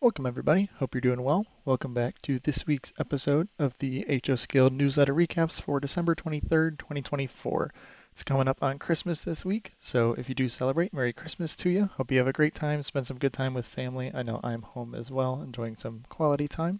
Welcome everybody, hope you're doing well. Welcome back to this week's episode of the HO Scale newsletter recaps for December 23rd, 2024. It's coming up on Christmas this week, so if you do celebrate, Merry Christmas to you. Hope you have a great time, spend some good time with family. I know I'm home as well, enjoying some quality time.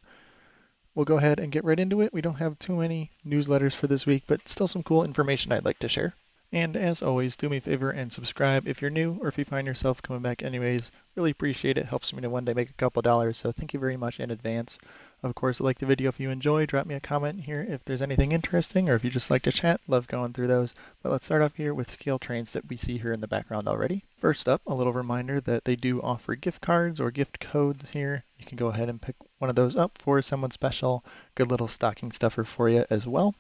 We'll go ahead and get right into it. We don't have too many newsletters for this week, but still some cool information I'd like to share. And as always, do me a favor and subscribe if you're new or if you find yourself coming back anyways. Really appreciate it. Helps me to one day make a couple dollars, so thank you very much in advance. Of course, like the video if you enjoy. Drop me a comment here if there's anything interesting or if you just like to chat. Love going through those. But let's start off here with ScaleTrains that we see here in the background already. First up, a little reminder that they do offer gift cards or gift codes here. You can go ahead and pick one of those up for someone special. Good little stocking stuffer for you as well.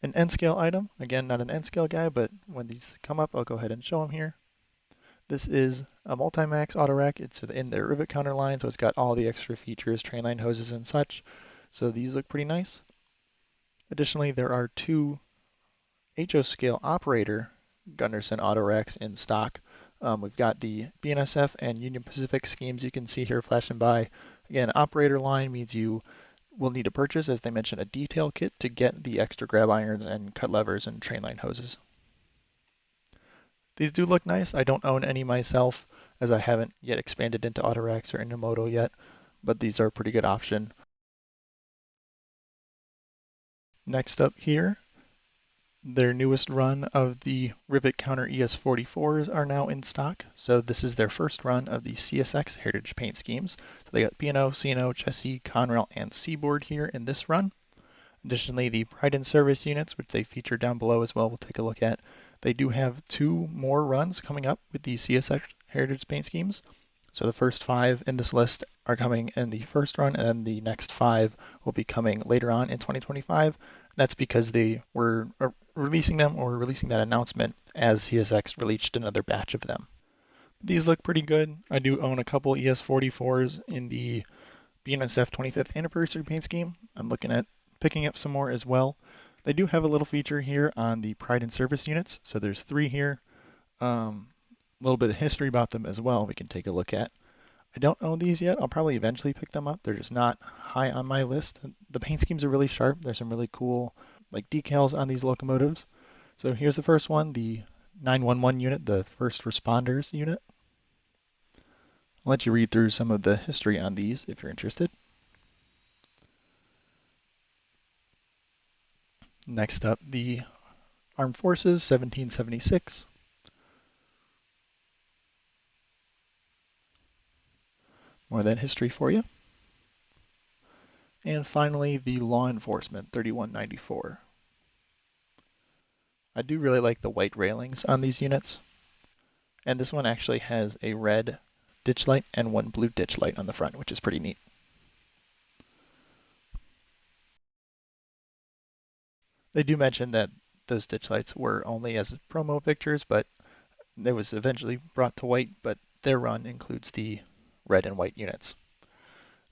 An N-scale item, again, not an N-scale guy, but when these come up, I'll go ahead and show them here. This is a multi-max auto rack. It's in their rivet counter line, so it's got all the extra features, train line hoses and such. So these look pretty nice. Additionally, there are two HO scale operator Gunderson auto racks in stock. We've got the BNSF and Union Pacific schemes you can see here flashing by. Again, operator line means you will need to purchase, as they mentioned, a detail kit to get the extra grab irons and cut levers and train line hoses. These do look nice. I don't own any myself, as I haven't yet expanded into auto racks or into moto yet, but these are a pretty good option. Next up here, their newest run of the rivet counter ES44s are now in stock. So this is their first run of the CSX Heritage paint schemes. So they got P&O, C&O, chassis, Conrail, and Seaboard here in this run. Additionally, the Pride and Service units, which they feature down below as well, we'll take a look at. They do have two more runs coming up with the CSX Heritage paint schemes. So the first 5 in this list are coming in the first run, and then the next 5 will be coming later on in 2025. That's because they were releasing that announcement as CSX released another batch of them. These look pretty good. I do own a couple ES44s in the BNSF 25th anniversary paint scheme. I'm looking at picking up some more as well. They do have a little feature here on the Pride and Service units. So there's 3 here. A little bit of history about them as well we can take a look at. I don't own these yet. I'll probably eventually pick them up. They're just not high on my list. The paint schemes are really sharp. There's some really cool like decals on these locomotives. So here's the first one, the 911 unit, the first responders unit. I'll let you read through some of the history on these if you're interested. Next up, the Armed Forces 1776. More of that history for you. And finally, the Law Enforcement 3194. I do really like the white railings on these units. And this one actually has a red ditch light and one blue ditch light on the front, which is pretty neat. They do mention that those ditch lights were only as promo pictures, but it was eventually brought to white, but their run includes the red and white units.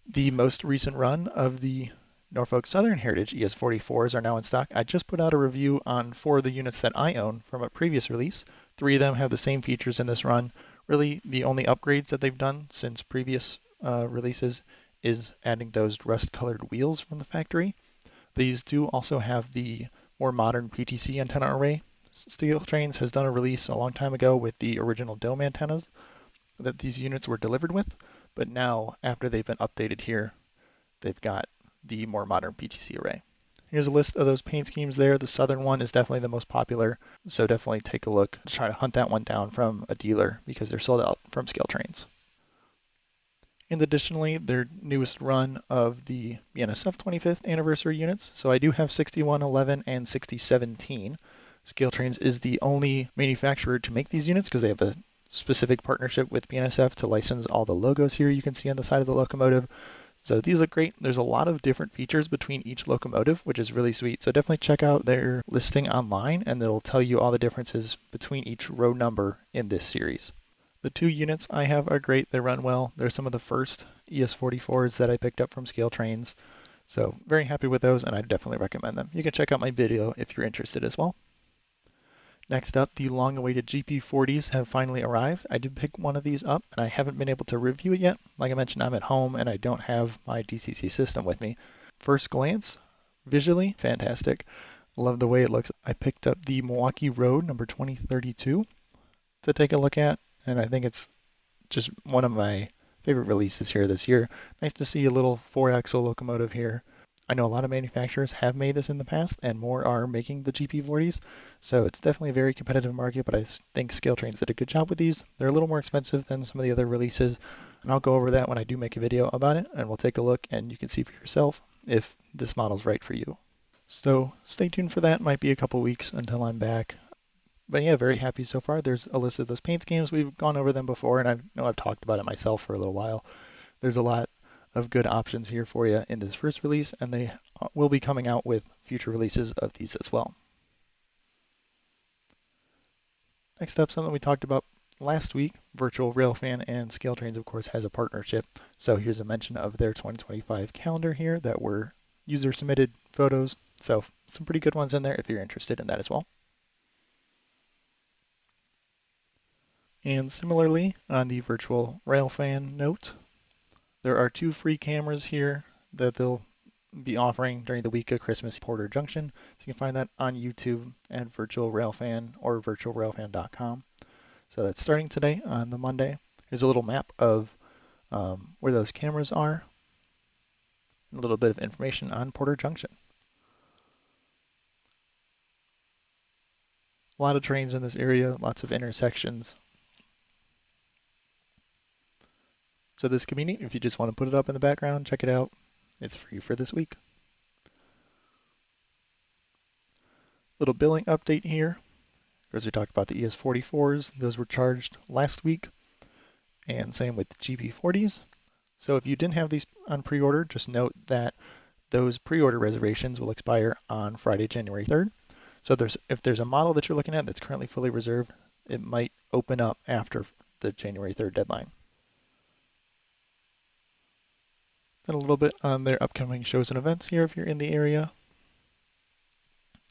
The most recent run of the Norfolk Southern Heritage ES44s are now in stock. I just put out a review on 4 of the units that I own from a previous release. 3 of them have the same features in this run. Really, the only upgrades that they've done since previous releases is adding those rust-colored wheels from the factory. These do also have the more modern PTC antenna array. ScaleTrains has done a release a long time ago with the original dome antennas that these units were delivered with, but now, after they've been updated here, they've got the more modern PTC array. Here's a list of those paint schemes there. The southern one is definitely the most popular, so definitely take a look to try to hunt that one down from a dealer because they're sold out from ScaleTrains. And additionally, their newest run of the BNSF 25th anniversary units. So I do have 6111 and 6017. ScaleTrains is the only manufacturer to make these units because they have a specific partnership with BNSF to license all the logos here you can see on the side of the locomotive. So these look great. There's a lot of different features between each locomotive, which is really sweet. So definitely check out their listing online and it'll tell you all the differences between each row number in this series. The 2 units I have are great. They run well. They're some of the first ES44s that I picked up from ScaleTrains. So very happy with those and I definitely recommend them. You can check out my video if you're interested as well. Next up, the long-awaited GP40s have finally arrived. I did pick one of these up, and I haven't been able to review it yet. Like I mentioned, I'm at home, and I don't have my DCC system with me. First glance, visually, fantastic. Love the way it looks. I picked up the Milwaukee Road number 2032 to take a look at, and I think it's just one of my favorite releases here this year. Nice to see a little 4-axle locomotive here. I know a lot of manufacturers have made this in the past, and more are making the GP40s, so it's definitely a very competitive market, but I think ScaleTrains did a good job with these. They're a little more expensive than some of the other releases, and I'll go over that when I do make a video about it, and we'll take a look, and you can see for yourself if this model's right for you. So stay tuned for that. Might be a couple weeks until I'm back. But yeah, very happy so far. There's a list of those paint schemes. We've gone over them before, and I know I've talked about it myself for a little while. There's a lot of good options here for you in this first release, and they will be coming out with future releases of these as well. Next up, something we talked about last week, Virtual Railfan and ScaleTrains, of course, has a partnership. So here's a mention of their 2025 calendar here that were user-submitted photos. So some pretty good ones in there if you're interested in that as well. And similarly, on the Virtual Railfan note, there are 2 free cameras here that they'll be offering during the week of Christmas Porter Junction. So you can find that on YouTube at Virtual Railfan or virtualrailfan.com. So that's starting today on the Monday. Here's a little map of where those cameras are. A little bit of information on Porter Junction. A lot of trains in this area, lots of intersections. So this convenient if you just want to put it up in the background, check it out. It's free for this week. Little billing update here. As we talked about the ES44s, those were charged last week, and same with the GP40s. So if you didn't have these on pre-order, just note that those pre-order reservations will expire on Friday, January 3rd. So if there's a model that you're looking at that's currently fully reserved, it might open up after the January 3rd deadline. Then a little bit on their upcoming shows and events here if you're in the area.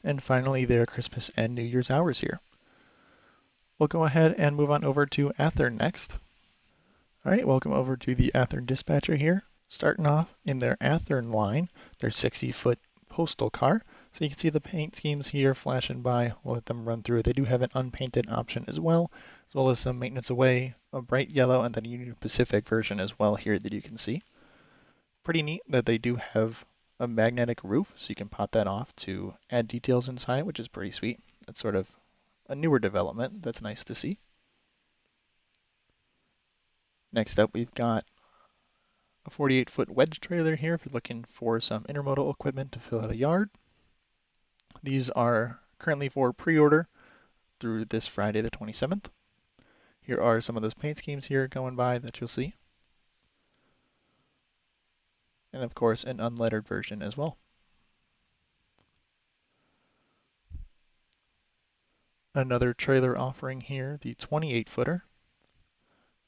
And finally, their Christmas and New Year's hours here. We'll go ahead and move on over to Athearn next. All right, welcome over to the Athearn dispatcher here. Starting off in their Athearn line, their 60-foot postal car. So you can see the paint schemes here flashing by. We'll let them run through. They do have an unpainted option as well as some maintenance away, a bright yellow, and then a Union Pacific version as well here that you can see. Pretty neat that they do have a magnetic roof, so you can pop that off to add details inside, which is pretty sweet. That's sort of a newer development. That's nice to see. Next up, we've got a 48-foot wedge trailer here if you're looking for some intermodal equipment to fill out a yard. These are currently for pre-order through this Friday the 27th. Here are some of those paint schemes here going by that you'll see. And of course, an unlettered version as well. Another trailer offering here, the 28-footer.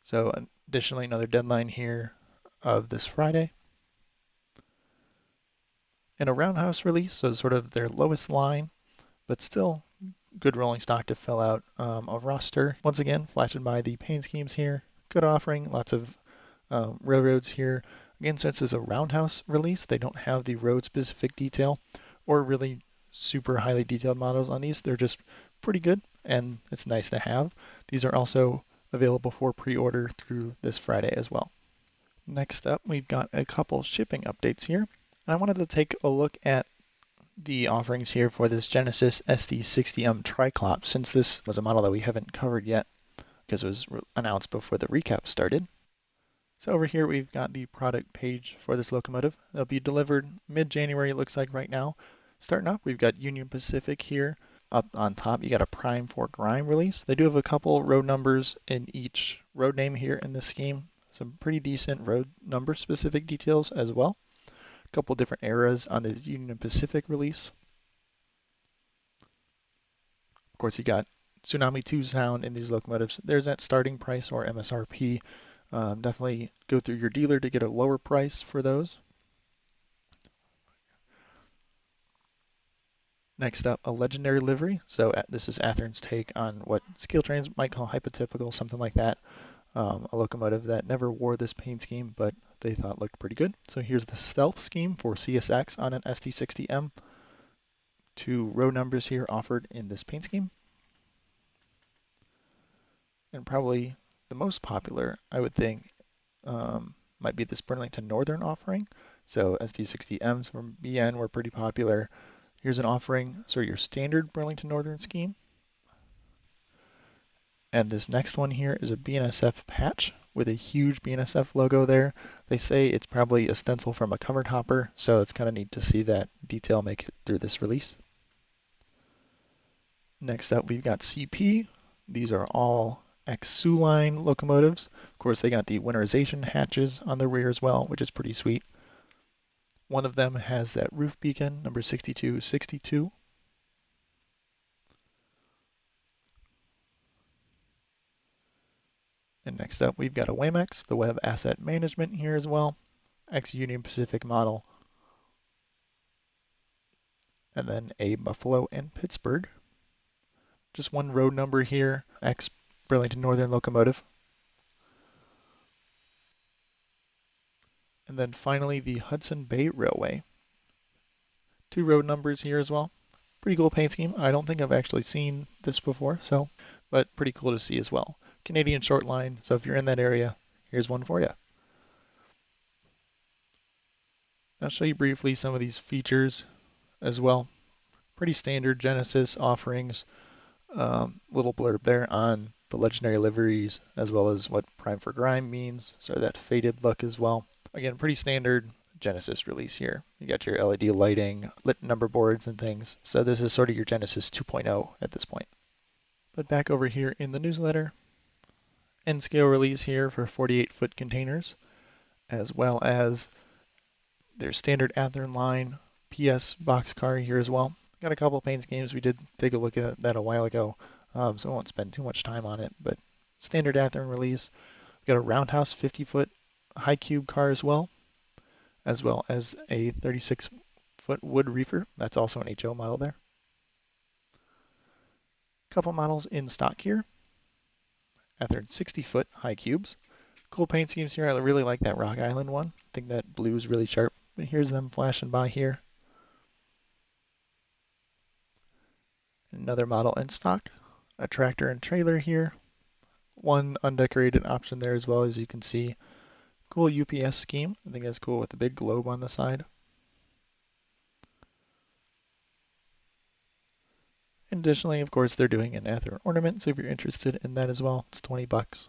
So additionally, another deadline here of this Friday. And a roundhouse release, so sort of their lowest line, but still good rolling stock to fill out a roster. Once again, flashing by the paint schemes here. Good offering, lots of railroads here. Again, since it's a roundhouse release, they don't have the road specific detail or really super highly detailed models on these. They're just pretty good, and it's nice to have. These are also available for pre-order through this Friday as well. Next up, we've got a couple shipping updates here. And I wanted to take a look at the offerings here for this Genesis SD60M Triclops, since this was a model that we haven't covered yet because it was announced before the recap started. So over here we've got the product page for this locomotive. It'll be delivered mid-January, it looks like right now. Starting off, we've got Union Pacific here. Up on top, you got a Prime for Grime release. They do have a couple road numbers in each road name here in this scheme. Some pretty decent road number specific details as well. A couple different eras on this Union Pacific release. Of course, you got Tsunami 2 sound in these locomotives. There's that starting price or MSRP. Definitely go through your dealer to get a lower price for those. Next up, a legendary livery. So this is Athearn's take on what ScaleTrains might call hypotypical, something like that. A locomotive that never wore this paint scheme, but they thought looked pretty good. So here's the stealth scheme for CSX on an ST60M. 2 row numbers here offered in this paint scheme. And probably the most popular, I would think, might be this Burlington Northern offering. So ST60Ms from BN were pretty popular. Here's an offering, so your standard Burlington Northern scheme. And this next one here is a BNSF patch with a huge BNSF logo there. They say it's probably a stencil from a covered hopper, so it's kind of neat to see that detail make it through this release. Next up, we've got CP. These are all XSU line locomotives. Of course, they got the winterization hatches on the rear as well, which is pretty sweet. One of them has that roof beacon, number 6262. And next up, we've got a WAMX, the Web Asset Management here as well, ex-Union Pacific model. And then a Buffalo and Pittsburgh. Just one road number here, ex-Burlington Northern locomotive. And then finally, the Hudson Bay Railway. 2 road numbers here as well. Pretty cool paint scheme. I don't think I've actually seen this before, but pretty cool to see as well. Canadian short line, so if you're in that area, here's one for you. I'll show you briefly some of these features as well. Pretty standard Genesis offerings. Little blurb there on the legendary liveries, as well as what Prime for Grime means, so that faded look as well. Again, pretty standard Genesis release here. You got your LED lighting, lit number boards and things. So this is sort of your Genesis 2.0 at this point. But back over here in the newsletter, end scale release here for 48-foot containers, as well as their standard Athearn line PS boxcar here as well. Got a couple paint schemes. We did take a look at that a while ago, so I won't spend too much time on it, but standard Athearn release. We've got a roundhouse 50-foot high cube car as well as a 36-foot wood reefer. That's also an HO model there. Couple models in stock here. Athearn 60-foot high cubes. Cool paint schemes here. I really like that Rock Island one. I think that blue is really sharp. But here's them flashing by here. Another model in stock. A tractor and trailer here. One undecorated option there as well, as you can see. Cool UPS scheme. I think that's cool with the big globe on the side. And additionally, of course, they're doing an Athearn ornament, so if you're interested in that as well, it's 20 bucks.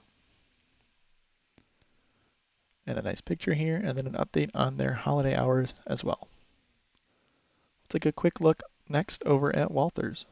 And a nice picture here, and then an update on their holiday hours as well. Let's take a quick look next over at Walthers.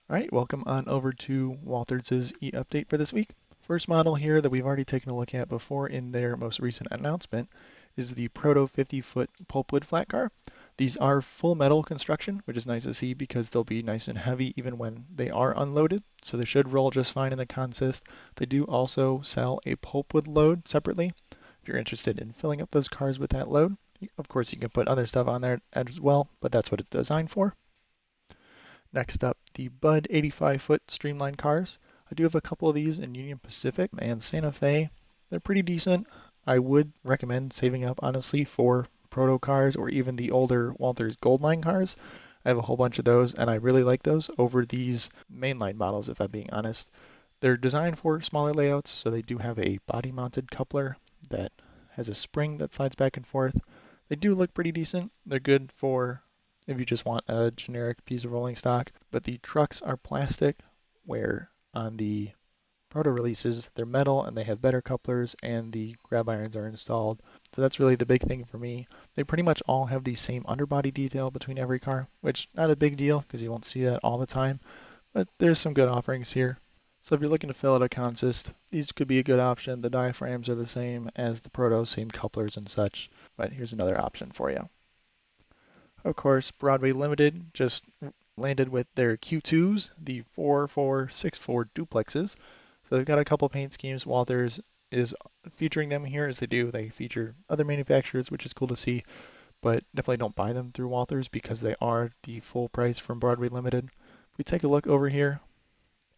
All right, welcome on over to Walthers' e-update for this week. First model here that we've already taken a look at before in their most recent announcement is the Proto 50-foot pulpwood flat car. These are full metal construction, which is nice to see because they'll be nice and heavy even when they are unloaded, so they should roll just fine in the consist. They do also sell a pulpwood load separately. If you're interested in filling up those cars with that load, of course you can put other stuff on there as well, but that's what it's designed for. Next up, the Bud 85-foot streamlined cars. I do have a couple of these in Union Pacific and Santa Fe. They're pretty decent. I would recommend saving up, honestly, for proto cars or even the older Walthers Goldline cars. I have a whole bunch of those, and I really like those over these mainline models, if I'm being honest. They're designed for smaller layouts, so they do have a body-mounted coupler that has a spring that slides back and forth. They do look pretty decent. They're good for if you just want a generic piece of rolling stock. But the trucks are plastic, where on the proto releases they're metal and they have better couplers and the grab irons are installed. So that's really the big thing for me. They pretty much all have the same underbody detail between every car, which not a big deal because you won't see that all the time. But there's some good offerings here. So if you're looking to fill out a consist, these could be a good option. The diaphragms are the same as the proto, same couplers and such. But here's another option for you. Of course, Broadway Limited just landed with their Q2s, the 4464 duplexes. So they've got a couple paint schemes. Walthers is featuring them here as they do. They feature other manufacturers, which is cool to see. but definitely don't buy them through Walthers because they are the full price from Broadway Limited. If we take a look over here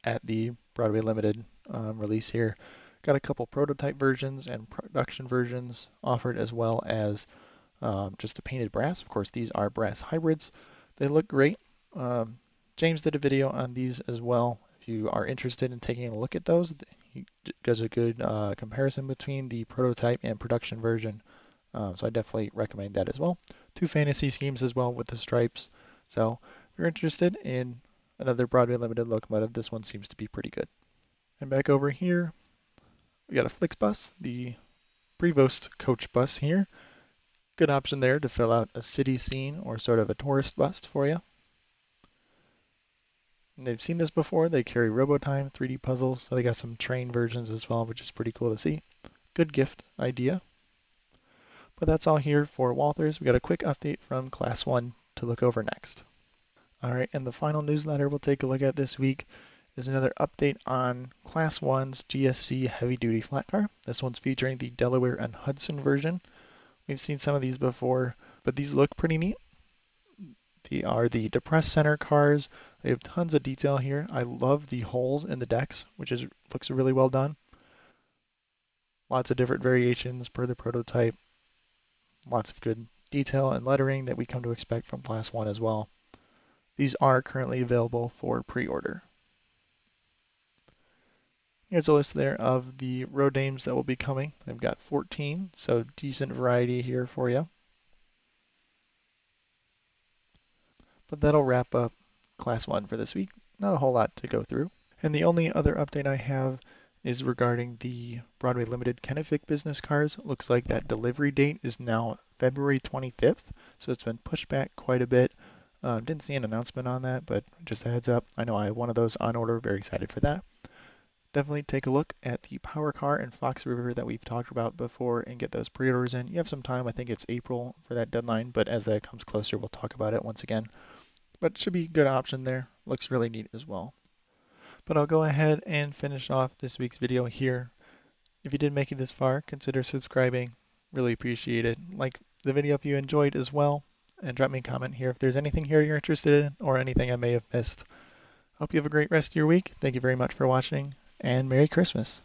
at the Broadway Limited release here, got a couple prototype versions and production versions offered, as well as just a painted brass. Of course, these are brass hybrids. They look great. Um, James did a video on these as well. If you are interested in taking a look at those, he does a good comparison between the prototype and production version. So I definitely recommend that as well. Two fantasy schemes as well with the stripes. So if you're interested in another Broadway Limited locomotive, this one seems to be pretty good. And back over here, we got a Flixbus, the Prevost coach bus here. Good option there to fill out a city scene or sort of a tourist bus for you. And they've seen this before. They carry RoboTime 3D puzzles, so they got some train versions as well, which is pretty cool to see. Good gift idea. But that's all here for Walthers. We got a quick update from ClassOne to look over next. All right, and the final newsletter we'll take a look at this week is another update on ClassOne's GSC heavy duty flat car. This one's featuring the Delaware and Hudson version. We've seen some of these before, but these look pretty neat. They are the depressed center cars. They have tons of detail here. I love the holes in the decks, which looks really well done. Lots of different variations per the prototype. Lots of good detail and lettering that we come to expect from ClassOne as well. These are currently available for pre-order. Here's a list there of the road names that will be coming. I've got 14, so decent variety here for you. But that'll wrap up ClassOne for this week. Not a whole lot to go through. And the only other update I have is regarding the Broadway Limited Kennefic business cars. It looks like that delivery date is now February 25th, so it's been pushed back quite a bit. Didn't see an announcement on that, but just a heads up. I know I have one of those on order. Very excited for that. Definitely take a look at the Power Car and Fox River that we've talked about before and get those pre-orders in. You have some time. I think it's April for that deadline, but as that comes closer, we'll talk about it once again. But it should be a good option there. Looks really neat as well. But I'll go ahead and finish off this week's video here. If you did make it this far, consider subscribing. Really appreciate it. Like the video if you enjoyed as well, and drop me a comment here if there's anything here you're interested in or anything I may have missed. Hope you have a great rest of your week. Thank you very much for watching, and Merry Christmas.